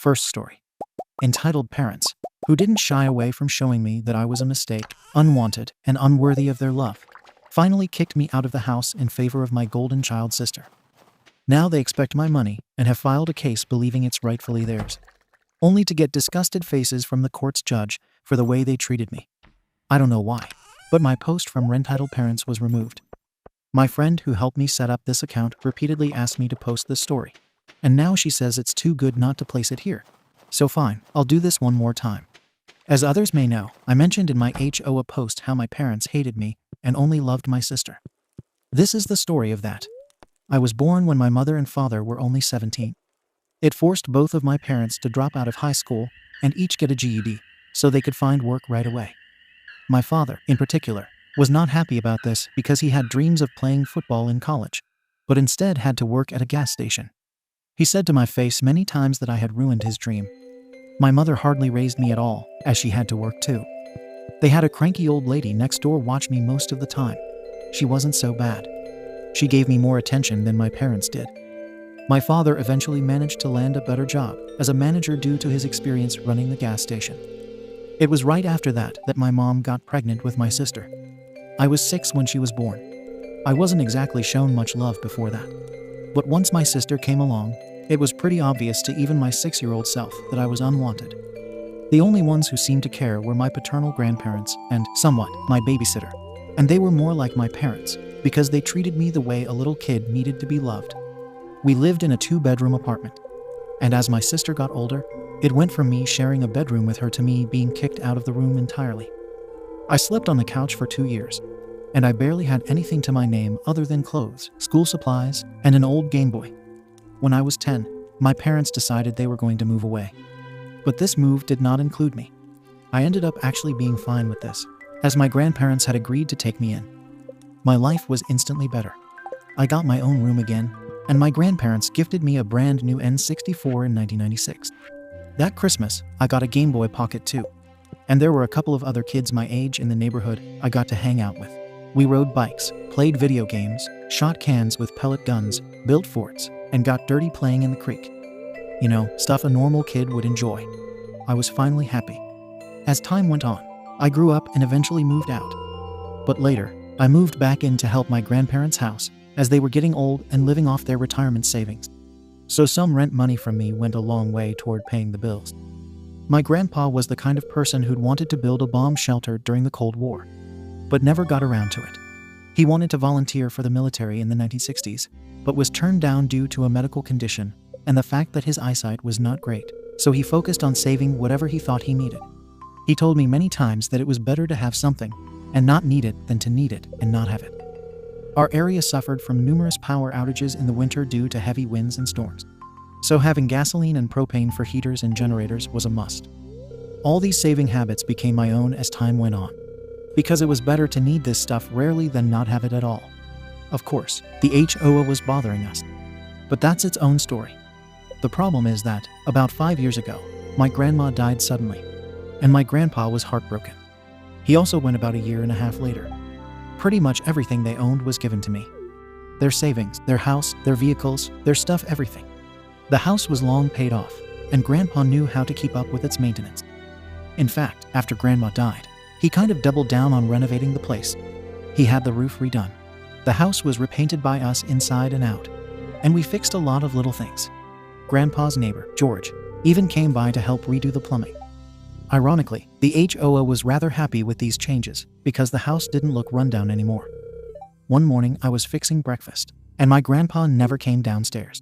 First story. Entitled Parents, who didn't shy away from showing me that I was a mistake, unwanted, and unworthy of their love, finally kicked me out of the house in favor of my golden child sister. Now they expect my money and have filed a case believing it's rightfully theirs, only to get disgusted faces from the court's judge for the way they treated me. I don't know why, but my post from Entitled Parents was removed. My friend who helped me set up this account repeatedly asked me to post this story, and now she says it's too good not to place it here. So fine, I'll do this one more time. As others may know, I mentioned in my HOA post how my parents hated me and only loved my sister. This is the story of that. I was born when my mother and father were only 17. It forced both of my parents to drop out of high school and each get a GED so they could find work right away. My father, in particular, was not happy about this because he had dreams of playing football in college, but instead had to work at a gas station. He said to my face many times that I had ruined his dream. My mother hardly raised me at all, as she had to work too. They had a cranky old lady next door watch me most of the time. She wasn't so bad. She gave me more attention than my parents did. My father eventually managed to land a better job as a manager due to his experience running the gas station. It was right after that my mom got pregnant with my sister. I was 6 when she was born. I wasn't exactly shown much love before that. But once my sister came along, it was pretty obvious to even my 6-year-old self that I was unwanted. The only ones who seemed to care were my paternal grandparents and, somewhat, my babysitter. And they were more like my parents, because they treated me the way a little kid needed to be loved. We lived in a 2-bedroom apartment. And as my sister got older, it went from me sharing a bedroom with her to me being kicked out of the room entirely. I slept on the couch for 2 years, and I barely had anything to my name other than clothes, school supplies, and an old Game Boy. When I was 10, my parents decided they were going to move away. But this move did not include me. I ended up actually being fine with this, as my grandparents had agreed to take me in. My life was instantly better. I got my own room again, and my grandparents gifted me a brand new N64 in 1996. That Christmas, I got a Game Boy Pocket too. And there were a couple of other kids my age in the neighborhood I got to hang out with. We rode bikes, played video games, shot cans with pellet guns, built forts, and got dirty playing in the creek. You know, stuff a normal kid would enjoy. I was finally happy. As time went on, I grew up and eventually moved out. But later, I moved back in to help my grandparents' house, as they were getting old and living off their retirement savings. So some rent money from me went a long way toward paying the bills. My grandpa was the kind of person who'd wanted to build a bomb shelter during the Cold War, but never got around to it. He wanted to volunteer for the military in the 1960s, but was turned down due to a medical condition and the fact that his eyesight was not great, so he focused on saving whatever he thought he needed. He told me many times that it was better to have something and not need it than to need it and not have it. Our area suffered from numerous power outages in the winter due to heavy winds and storms, so having gasoline and propane for heaters and generators was a must. All these saving habits became my own as time went on, because it was better to need this stuff rarely than not have it at all. Of course, the HOA was bothering us, but that's its own story. The problem is that, about 5 years ago, my grandma died suddenly, and my grandpa was heartbroken. He also went about a year and a half later. Pretty much everything they owned was given to me. Their savings, their house, their vehicles, their stuff, everything. The house was long paid off, and Grandpa knew how to keep up with its maintenance. In fact, after Grandma died, he kind of doubled down on renovating the place. He had the roof redone. The house was repainted by us inside and out, and we fixed a lot of little things. Grandpa's neighbor, George, even came by to help redo the plumbing. Ironically, the HOA was rather happy with these changes because the house didn't look rundown anymore. One morning I was fixing breakfast, and my grandpa never came downstairs.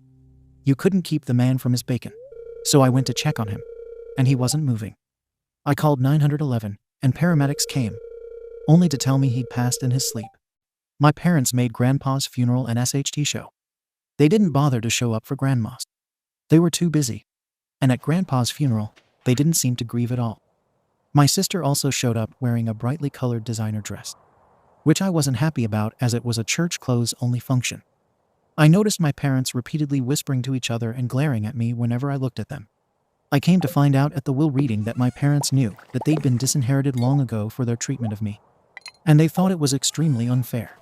You couldn't keep the man from his bacon, so I went to check on him, and he wasn't moving. I called 911, and paramedics came, only to tell me he'd passed in his sleep. My parents made Grandpa's funeral an SHT show. They didn't bother to show up for Grandma's. They were too busy, and at Grandpa's funeral, they didn't seem to grieve at all. My sister also showed up wearing a brightly colored designer dress, which I wasn't happy about as it was a church clothes-only function. I noticed my parents repeatedly whispering to each other and glaring at me whenever I looked at them. I came to find out at the will reading that my parents knew that they'd been disinherited long ago for their treatment of me, and they thought it was extremely unfair.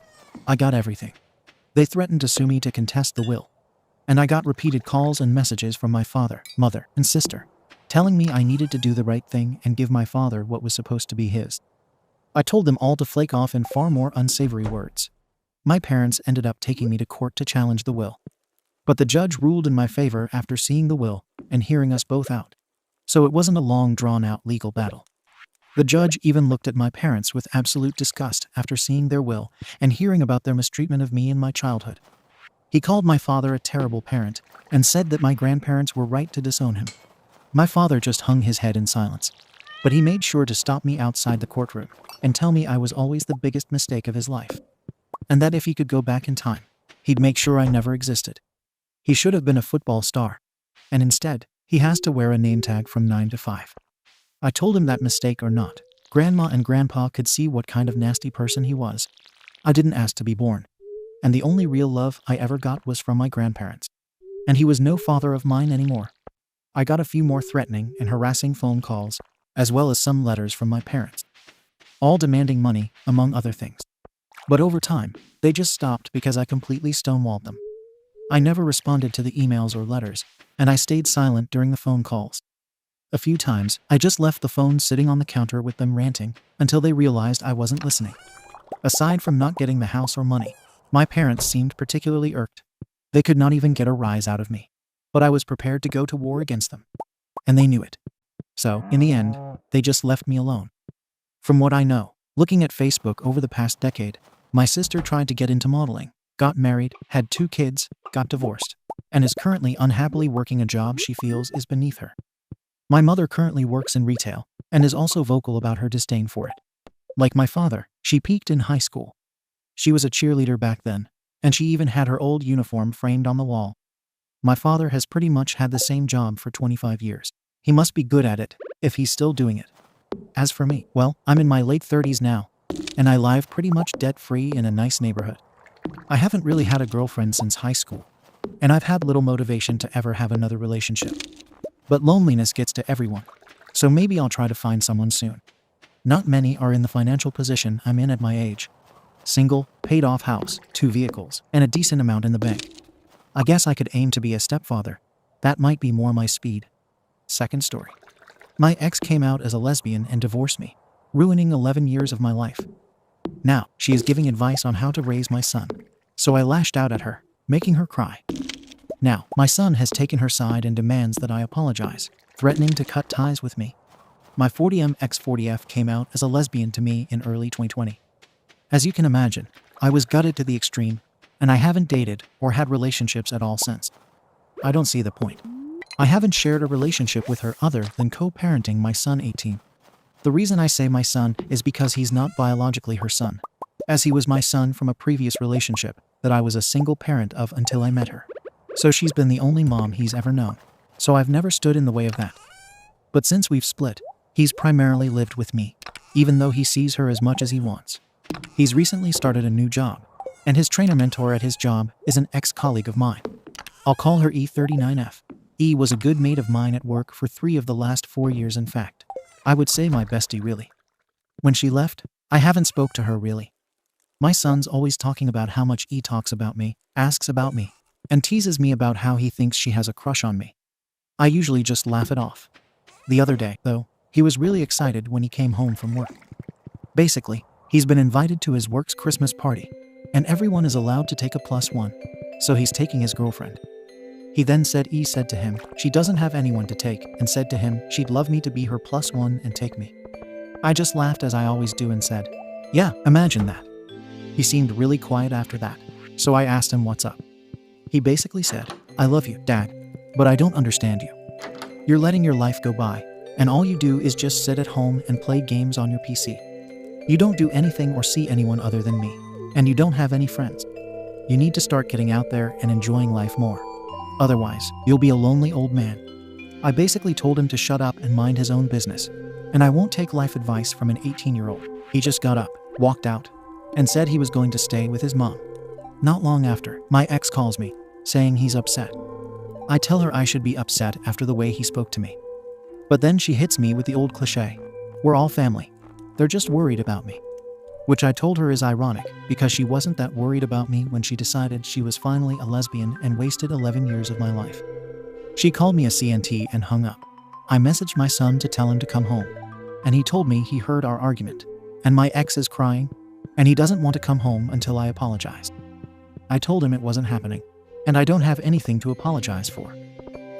I got everything. They threatened to sue me to contest the will. And I got repeated calls and messages from my father, mother, and sister, telling me I needed to do the right thing and give my father what was supposed to be his. I told them all to flake off in far more unsavory words. My parents ended up taking me to court to challenge the will. But the judge ruled in my favor after seeing the will and hearing us both out. So it wasn't a long, drawn-out legal battle. The judge even looked at my parents with absolute disgust after seeing their will and hearing about their mistreatment of me in my childhood. He called my father a terrible parent and said that my grandparents were right to disown him. My father just hung his head in silence, but he made sure to stop me outside the courtroom and tell me I was always the biggest mistake of his life, and that if he could go back in time, he'd make sure I never existed. He should have been a football star, and instead, he has to wear a name tag from 9 to 5. I told him that mistake or not, Grandma and Grandpa could see what kind of nasty person he was. I didn't ask to be born, and the only real love I ever got was from my grandparents. And he was no father of mine anymore. I got a few more threatening and harassing phone calls, as well as some letters from my parents, all demanding money, among other things. But over time, they just stopped because I completely stonewalled them. I never responded to the emails or letters, and I stayed silent during the phone calls. A few times, I just left the phone sitting on the counter with them ranting until they realized I wasn't listening. Aside from not getting the house or money, my parents seemed particularly irked. They could not even get a rise out of me, but I was prepared to go to war against them, and they knew it. So, in the end, they just left me alone. From what I know, looking at Facebook over the past decade, my sister tried to get into modeling, got married, had 2 kids, got divorced, and is currently unhappily working a job she feels is beneath her. My mother currently works in retail and is also vocal about her disdain for it. Like my father, she peaked in high school. She was a cheerleader back then, and she even had her old uniform framed on the wall. My father has pretty much had the same job for 25 years. He must be good at it, if he's still doing it. As for me, well, I'm in my late 30s now, and I live pretty much debt-free in a nice neighborhood. I haven't really had a girlfriend since high school, and I've had little motivation to ever have another relationship. But loneliness gets to everyone, so maybe I'll try to find someone soon. Not many are in the financial position I'm in at my age. Single, paid-off house, 2 vehicles, and a decent amount in the bank. I guess I could aim to be a stepfather. That might be more my speed. Second story. My ex came out as a lesbian and divorced me, ruining 11 years of my life. Now, she is giving advice on how to raise my son, so I lashed out at her, making her cry. Now, my son has taken her side and demands that I apologize, threatening to cut ties with me. My 40M ex-40F came out as a lesbian to me in early 2020. As you can imagine, I was gutted to the extreme, and I haven't dated or had relationships at all since. I don't see the point. I haven't shared a relationship with her other than co-parenting my son 18. The reason I say my son is because he's not biologically her son, as he was my son from a previous relationship that I was a single parent of until I met her. So she's been the only mom he's ever known, so I've never stood in the way of that. But since we've split, he's primarily lived with me, even though he sees her as much as he wants. He's recently started a new job, and his trainer mentor at his job is an ex-colleague of mine. I'll call her E39F. E was a good mate of mine at work for 3 of the last 4 years, in fact. I would say my bestie, really. When she left, I haven't spoke to her really. My son's always talking about how much E talks about me, asks about me, and teases me about how he thinks she has a crush on me. I usually just laugh it off. The other day, though, he was really excited when he came home from work. Basically, he's been invited to his work's Christmas party, and everyone is allowed to take a +1, so he's taking his girlfriend. He then said E said to him she doesn't have anyone to take, and said to him she'd love me to be her +1 and take me. I just laughed as I always do and said, "Yeah, imagine that." He seemed really quiet after that, so I asked him what's up. He basically said, "I love you, Dad, but I don't understand you. You're letting your life go by, and all you do is just sit at home and play games on your PC. You don't do anything or see anyone other than me, and you don't have any friends. You need to start getting out there and enjoying life more. Otherwise, you'll be a lonely old man." I basically told him to shut up and mind his own business, and I won't take life advice from an 18-year-old. He just got up, walked out, and said he was going to stay with his mom. Not long after, my ex calls me, saying he's upset. I tell her I should be upset after the way he spoke to me. But then she hits me with the old cliche, "We're all family. They're just worried about me." which I told her is ironic because she wasn't that worried about me when she decided she was finally a lesbian and wasted 11 years of my life. She called me a CNT and hung up. I messaged my son to tell him to come home, and he told me he heard our argument, and my ex is crying, and he doesn't want to come home until I apologized. I told him it wasn't happening, and I don't have anything to apologize for.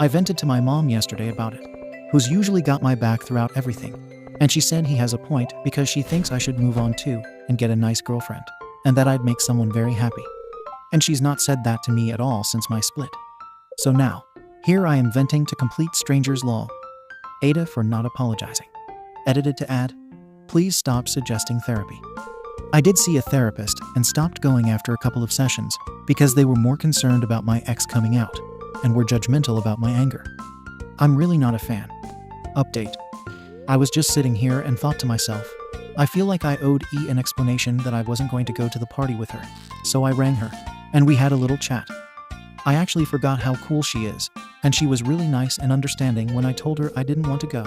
I vented to my mom yesterday about it, who's usually got my back throughout everything, and she said he has a point because she thinks I should move on too and get a nice girlfriend, and that I'd make someone very happy. And she's not said that to me at all since my split. So now, here I am venting to complete strangers law. Ada for not apologizing. Edited to add, please stop suggesting therapy. I did see a therapist and stopped going after a couple of sessions because they were more concerned about my ex coming out and were judgmental about my anger. I'm really not a fan. Update. I was just sitting here and thought to myself, I feel like I owed E an explanation that I wasn't going to go to the party with her, so I rang her, and we had a little chat. I actually forgot how cool she is, and she was really nice and understanding when I told her I didn't want to go.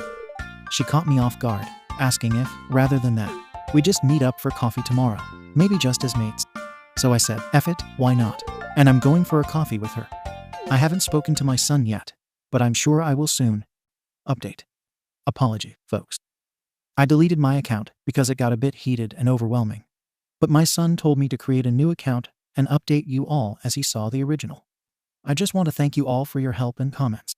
She caught me off guard, asking if, rather than that, we just meet up for coffee tomorrow, maybe just as mates. So I said, F it, why not? And I'm going for a coffee with her. I haven't spoken to my son yet, but I'm sure I will soon. Update. Apology, folks. I deleted my account because it got a bit heated and overwhelming. But my son told me to create a new account and update you all as he saw the original. I just want to thank you all for your help and comments.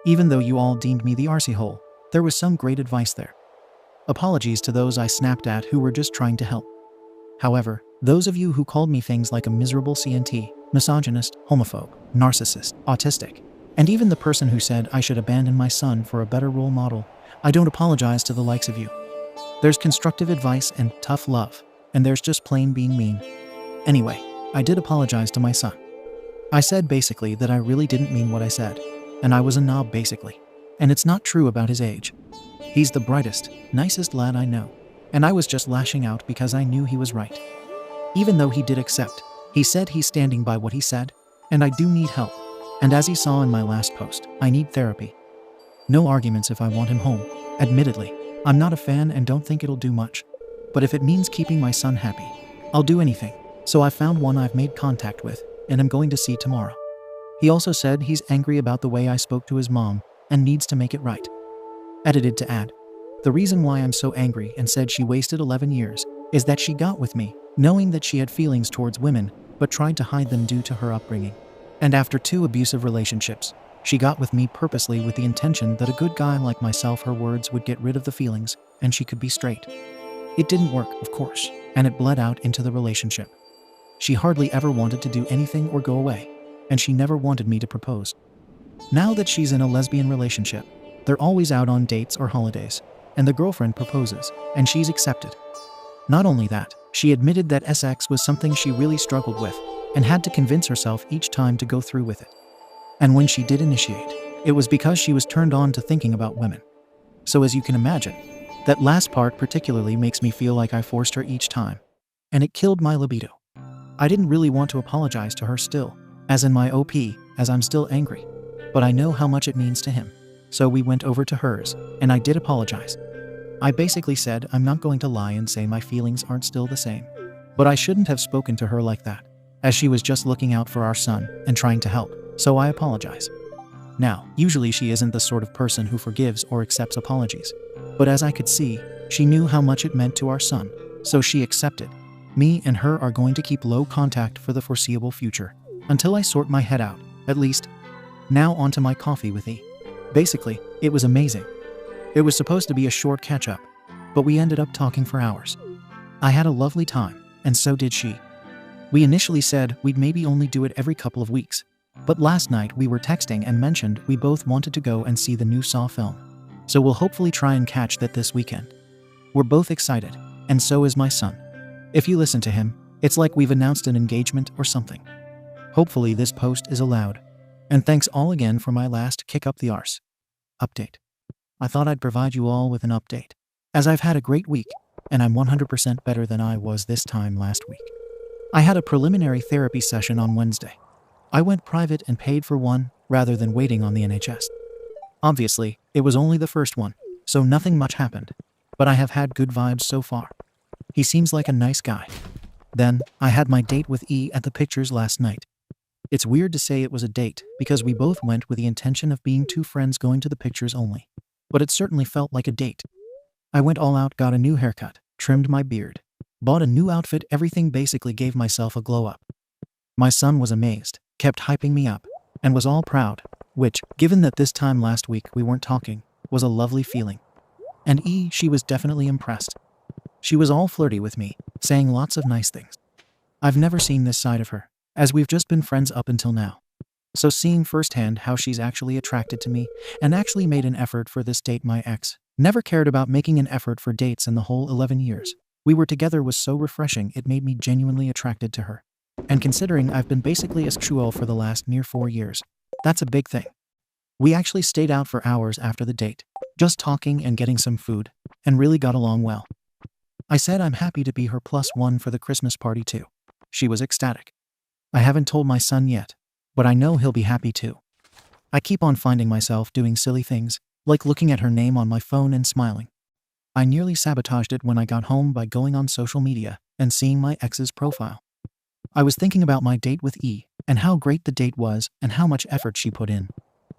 Even though you all deemed me the arsey hole, there was some great advice there. Apologies to those I snapped at who were just trying to help. However, those of you who called me things like a miserable CNT, misogynist, homophobe, narcissist, autistic, and even the person who said I should abandon my son for a better role model, I don't apologize to the likes of you. There's constructive advice and tough love, and there's just plain being mean. Anyway, I did apologize to my son. I said basically that I really didn't mean what I said, and I was a knob basically. And it's not true about his age. He's the brightest, nicest lad I know, and I was just lashing out because I knew he was right. Even though he did accept, he said he's standing by what he said, and I do need help. And as he saw in my last post, I need therapy. No arguments if I want him home. Admittedly, I'm not a fan and don't think it'll do much. But if it means keeping my son happy, I'll do anything. So I found one I've made contact with, and I'm going to see tomorrow. He also said he's angry about the way I spoke to his mom and needs to make it right. Edited to add, the reason why I'm so angry and said she wasted 11 years is that she got with me, knowing that she had feelings towards women, but tried to hide them due to her upbringing. And after 2 abusive relationships, she got with me purposely with the intention that a good guy like myself, her words, would get rid of the feelings and she could be straight. It didn't work, of course, and it bled out into the relationship. She hardly ever wanted to do anything or go away, and she never wanted me to propose. Now that she's in a lesbian relationship, they're always out on dates or holidays, and the girlfriend proposes, and she's accepted. Not only that, she admitted that sex was something she really struggled with, and had to convince herself each time to go through with it. And when she did initiate, it was because she was turned on to thinking about women. So as you can imagine, that last part particularly makes me feel like I forced her each time, and it killed my libido. I didn't really want to apologize to her still, as in my OP, as I'm still angry, but I know how much it means to him. So we went over to hers, and I did apologize. I basically said I'm not going to lie and say my feelings aren't still the same. But I shouldn't have spoken to her like that, as she was just looking out for our son and trying to help, so I apologize. Now, usually she isn't the sort of person who forgives or accepts apologies, but as I could see, she knew how much it meant to our son, so she accepted. Me and her are going to keep low contact for the foreseeable future, until I sort my head out, at least. Now onto my coffee with E. Basically, it was amazing. It was supposed to be a short catch-up, but we ended up talking for hours. I had a lovely time, and so did she. We initially said we'd maybe only do it every couple of weeks, but last night we were texting and mentioned we both wanted to go and see the new Saw film. So we'll hopefully try and catch that this weekend. We're both excited, and so is my son. If you listen to him, it's like we've announced an engagement or something. Hopefully this post is allowed. And thanks all again for my last kick up the arse. Update. I thought I'd provide you all with an update, as I've had a great week, and I'm 100% better than I was this time last week. I had a preliminary therapy session on Wednesday. I went private and paid for one, rather than waiting on the NHS. Obviously, it was only the first one, so nothing much happened, but I have had good vibes so far. He seems like a nice guy. Then, I had my date with E at the pictures last night. It's weird to say it was a date because we both went with the intention of being two friends going to the pictures only. But it certainly felt like a date. I went all out, got a new haircut, trimmed my beard, bought a new outfit, everything, basically gave myself a glow up. My son was amazed, kept hyping me up, and was all proud, which, given that this time last week we weren't talking, was a lovely feeling. And E, she was definitely impressed. She was all flirty with me, saying lots of nice things. I've never seen this side of her, as we've just been friends up until now. So seeing firsthand how she's actually attracted to me and actually made an effort for this date, my ex never cared about making an effort for dates in the whole 11 years we were together, was so refreshing. It made me genuinely attracted to her. And considering I've been basically asexual for the last near 4 years, that's a big thing. We actually stayed out for hours after the date, just talking and getting some food, and really got along well. I said I'm happy to be her +1 for the Christmas party too. She was ecstatic. I haven't told my son yet, but I know he'll be happy too. I keep on finding myself doing silly things, like looking at her name on my phone and smiling. I nearly sabotaged it when I got home by going on social media and seeing my ex's profile. I was thinking about my date with E, and how great the date was and how much effort she put in.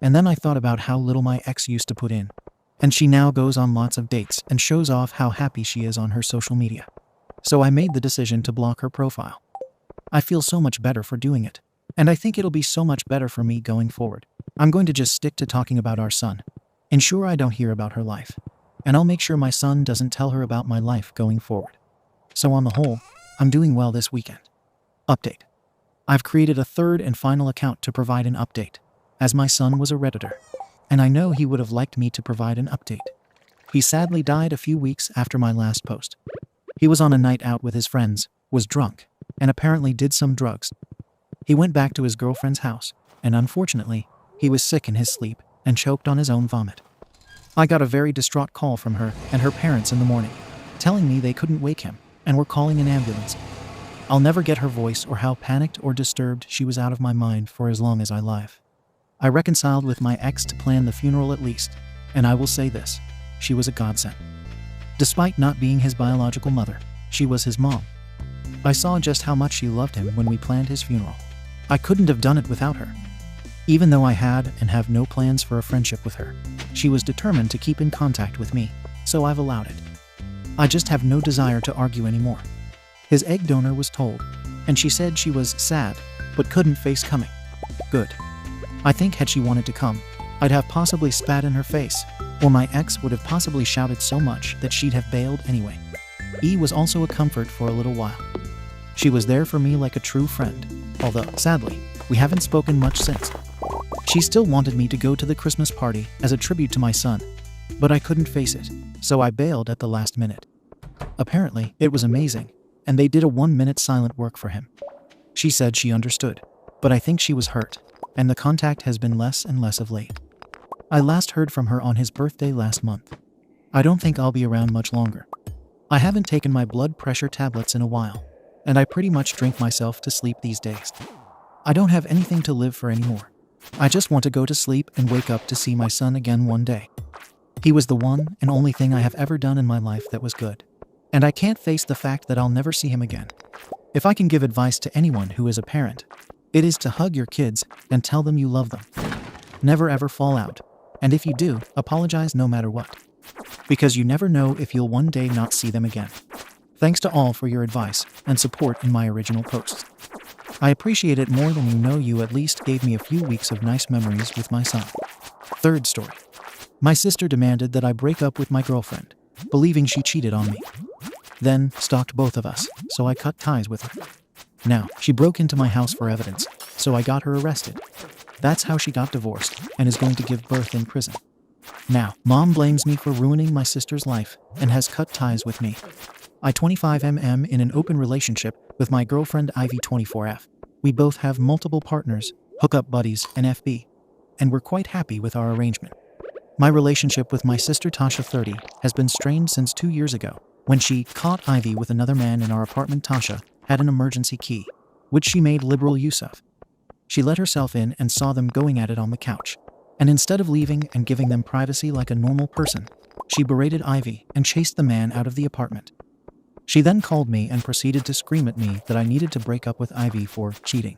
And then I thought about how little my ex used to put in. And she now goes on lots of dates and shows off how happy she is on her social media. So I made the decision to block her profile. I feel so much better for doing it. And I think it'll be so much better for me going forward. I'm going to just stick to talking about our son. Ensure I don't hear about her life. And I'll make sure my son doesn't tell her about my life going forward. So on the whole, I'm doing well this weekend. Update. I've created a third and final account to provide an update, as my son was a Redditor, and I know he would have liked me to provide an update. He sadly died a few weeks after my last post. He was on a night out with his friends, was drunk, and apparently did some drugs. He went back to his girlfriend's house, and unfortunately, he was sick in his sleep and choked on his own vomit. I got a very distraught call from her and her parents in the morning, telling me they couldn't wake him and were calling an ambulance. I'll never get her voice or how panicked or disturbed she was, out of my mind for as long as I live. I reconciled with my ex to plan the funeral at least, and I will say this, she was a godsend. Despite not being his biological mother, she was his mom. I saw just how much she loved him when we planned his funeral. I couldn't have done it without her. Even though I had and have no plans for a friendship with her, she was determined to keep in contact with me, so I've allowed it. I just have no desire to argue anymore. His egg donor was told, and she said she was sad, but couldn't face coming. Good. I think had she wanted to come, I'd have possibly spat in her face, or my ex would have possibly shouted so much that she'd have bailed anyway. E was also a comfort for a little while. She was there for me like a true friend, although, sadly, we haven't spoken much since. She still wanted me to go to the Christmas party as a tribute to my son, but I couldn't face it, so I bailed at the last minute. Apparently, it was amazing, and they did a 1-minute silent work for him. She said she understood, but I think she was hurt, and the contact has been less and less of late. I last heard from her on his birthday last month. I don't think I'll be around much longer. I haven't taken my blood pressure tablets in a while, and I pretty much drink myself to sleep these days. I don't have anything to live for anymore. I just want to go to sleep and wake up to see my son again one day. He was the one and only thing I have ever done in my life that was good. And I can't face the fact that I'll never see him again. If I can give advice to anyone who is a parent, it is to hug your kids and tell them you love them. Never ever fall out. And if you do, apologize no matter what. Because you never know if you'll one day not see them again. Thanks to all for your advice and support in my original posts. I appreciate it more than you know. You at least gave me a few weeks of nice memories with my son. Third story. My sister demanded that I break up with my girlfriend, believing she cheated on me. Then stalked both of us, so I cut ties with her. Now, she broke into my house for evidence, so I got her arrested. That's how she got divorced and is going to give birth in prison. Now, mom blames me for ruining my sister's life and has cut ties with me. I 25mm in an open relationship with my girlfriend Ivy 24F. We both have multiple partners, hookup buddies, and FB, and we're quite happy with our arrangement. My relationship with my sister Tasha 30 has been strained since 2 years ago, when she caught Ivy with another man in our apartment. Tasha had an emergency key, which she made liberal use of. She let herself in and saw them going at it on the couch, and instead of leaving and giving them privacy like a normal person, she berated Ivy and chased the man out of the apartment. She then called me and proceeded to scream at me that I needed to break up with Ivy for cheating.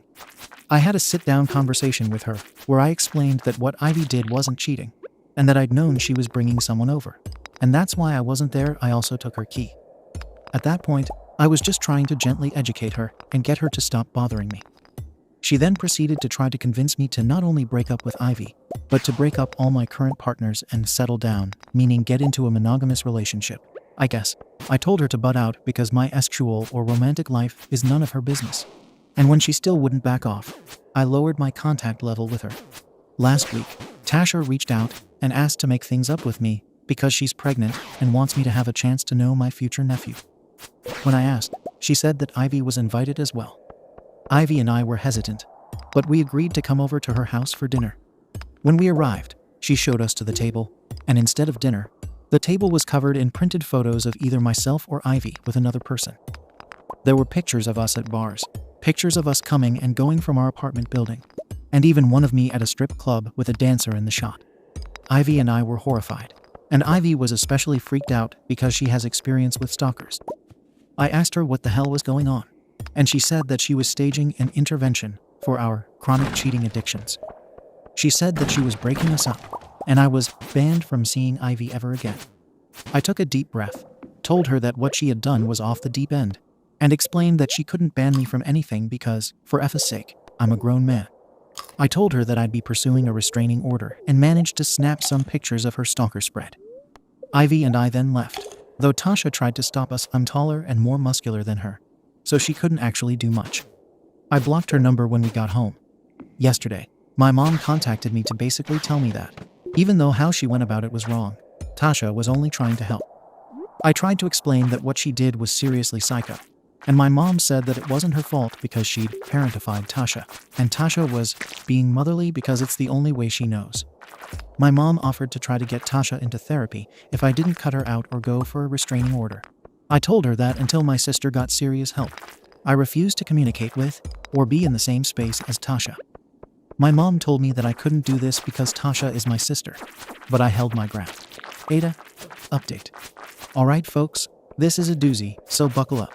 I had a sit-down conversation with her where I explained that what Ivy did wasn't cheating and that I'd known she was bringing someone over. And that's why I wasn't there. I also took her key. At that point, I was just trying to gently educate her and get her to stop bothering me. She then proceeded to try to convince me to not only break up with Ivy, but to break up all my current partners and settle down, meaning get into a monogamous relationship. I guess. I told her to butt out because my sexual or romantic life is none of her business. And when she still wouldn't back off, I lowered my contact level with her. Last week, Tasha reached out and asked to make things up with me because she's pregnant and wants me to have a chance to know my future nephew. When I asked, she said that Ivy was invited as well. Ivy and I were hesitant, but we agreed to come over to her house for dinner. When we arrived, she showed us to the table, and instead of dinner, the table was covered in printed photos of either myself or Ivy with another person. There were pictures of us at bars, pictures of us coming and going from our apartment building, and even one of me at a strip club with a dancer in the shot. Ivy and I were horrified, and Ivy was especially freaked out because she has experience with stalkers. I asked her what the hell was going on, and she said that she was staging an intervention for our chronic cheating addictions. She said that she was breaking us up, and I was banned from seeing Ivy ever again. I took a deep breath, told her that what she had done was off the deep end, and explained that she couldn't ban me from anything because, for F's sake, I'm a grown man. I told her that I'd be pursuing a restraining order and managed to snap some pictures of her stalker spread. Ivy and I then left, though Tasha tried to stop us. I'm taller and more muscular than her, so she couldn't actually do much. I blocked her number when we got home. Yesterday, my mom contacted me to basically tell me that, even though how she went about it was wrong, Tasha was only trying to help. I tried to explain that what she did was seriously psycho, and my mom said that it wasn't her fault because she'd parentified Tasha, and Tasha was being motherly because it's the only way she knows. My mom offered to try to get Tasha into therapy if I didn't cut her out or go for a restraining order. I told her that until my sister got serious help, I refused to communicate with or be in the same space as Tasha. My mom told me that I couldn't do this because Tasha is my sister, but I held my ground. Ada, update. Alright folks, this is a doozy, so buckle up.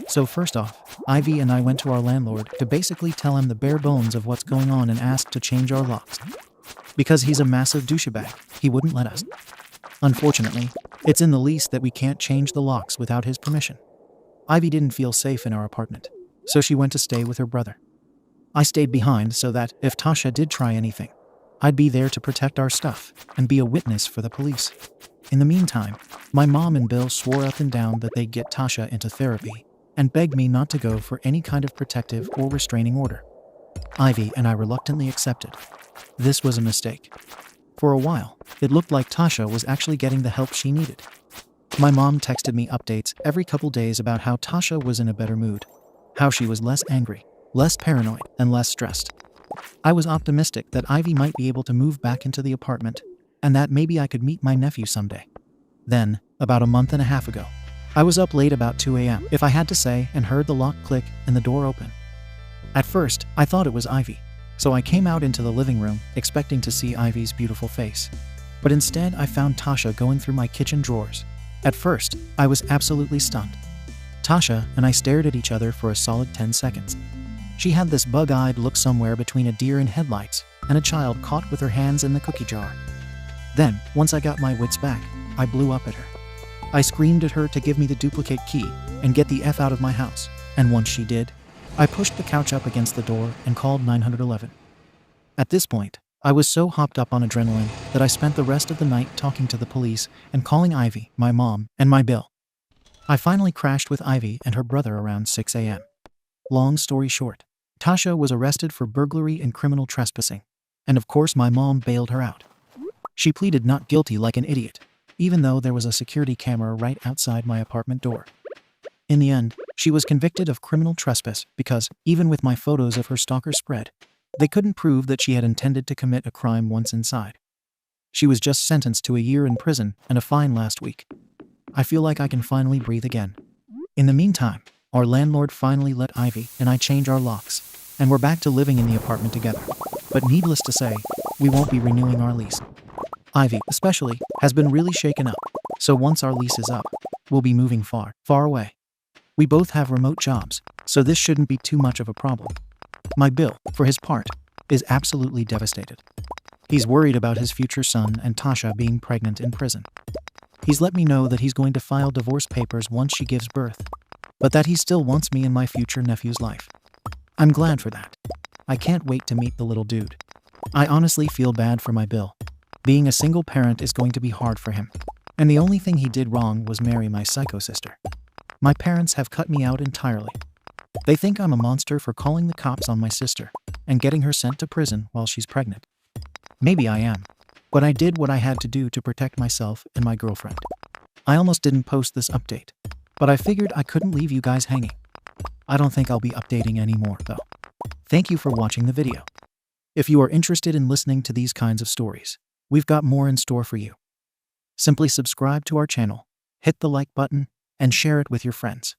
So first off, Ivy and I went to our landlord to basically tell him the bare bones of what's going on and asked to change our locks. Because he's a massive douchebag, he wouldn't let us. Unfortunately, it's in the lease that we can't change the locks without his permission. Ivy didn't feel safe in our apartment, so she went to stay with her brother. I stayed behind so that, if Tasha did try anything, I'd be there to protect our stuff and be a witness for the police. In the meantime, my mom and Bill swore up and down that they'd get Tasha into therapy and begged me not to go for any kind of protective or restraining order. Ivy and I reluctantly accepted. This was a mistake. For a while, it looked like Tasha was actually getting the help she needed. My mom texted me updates every couple days about how Tasha was in a better mood, how she was less angry, less paranoid, and less stressed. I was optimistic that Ivy might be able to move back into the apartment, and that maybe I could meet my nephew someday. Then, about a month and a half ago, I was up late about 2 a.m., if I had to say, and heard the lock click and the door open. At first, I thought it was Ivy, so I came out into the living room, expecting to see Ivy's beautiful face. But instead, I found Tasha going through my kitchen drawers. At first, I was absolutely stunned. Tasha and I stared at each other for a solid 10 seconds. She had this bug-eyed look somewhere between a deer in headlights and a child caught with her hands in the cookie jar. Then, once I got my wits back, I blew up at her. I screamed at her to give me the duplicate key and get the F out of my house, and once she did, I pushed the couch up against the door and called 911. At this point, I was so hopped up on adrenaline that I spent the rest of the night talking to the police and calling Ivy, my mom, and my Bill. I finally crashed with Ivy and her brother around 6 a.m. Long story short, Tasha was arrested for burglary and criminal trespassing, and of course my mom bailed her out. She pleaded not guilty like an idiot, even though there was a security camera right outside my apartment door. In the end, she was convicted of criminal trespass because, even with my photos of her stalker spread, they couldn't prove that she had intended to commit a crime once inside. She was just sentenced to a year in prison and a fine last week. I feel like I can finally breathe again. In the meantime, our landlord finally let Ivy and I change our locks, and we're back to living in the apartment together. But needless to say, we won't be renewing our lease. Ivy, especially, has been really shaken up, so once our lease is up, we'll be moving far, far away. We both have remote jobs, so this shouldn't be too much of a problem. My Bill, for his part, is absolutely devastated. He's worried about his future son and Tasha being pregnant in prison. He's let me know that he's going to file divorce papers once she gives birth, but that he still wants me in my future nephew's life. I'm glad for that. I can't wait to meet the little dude. I honestly feel bad for my Bill. Being a single parent is going to be hard for him, and the only thing he did wrong was marry my psycho sister. My parents have cut me out entirely. They think I'm a monster for calling the cops on my sister and getting her sent to prison while she's pregnant. Maybe I am, but I did what I had to do to protect myself and my girlfriend. I almost didn't post this update, but I figured I couldn't leave you guys hanging. I don't think I'll be updating anymore, though. Thank you for watching the video. If you are interested in listening to these kinds of stories, we've got more in store for you. Simply subscribe to our channel, hit the like button, and share it with your friends.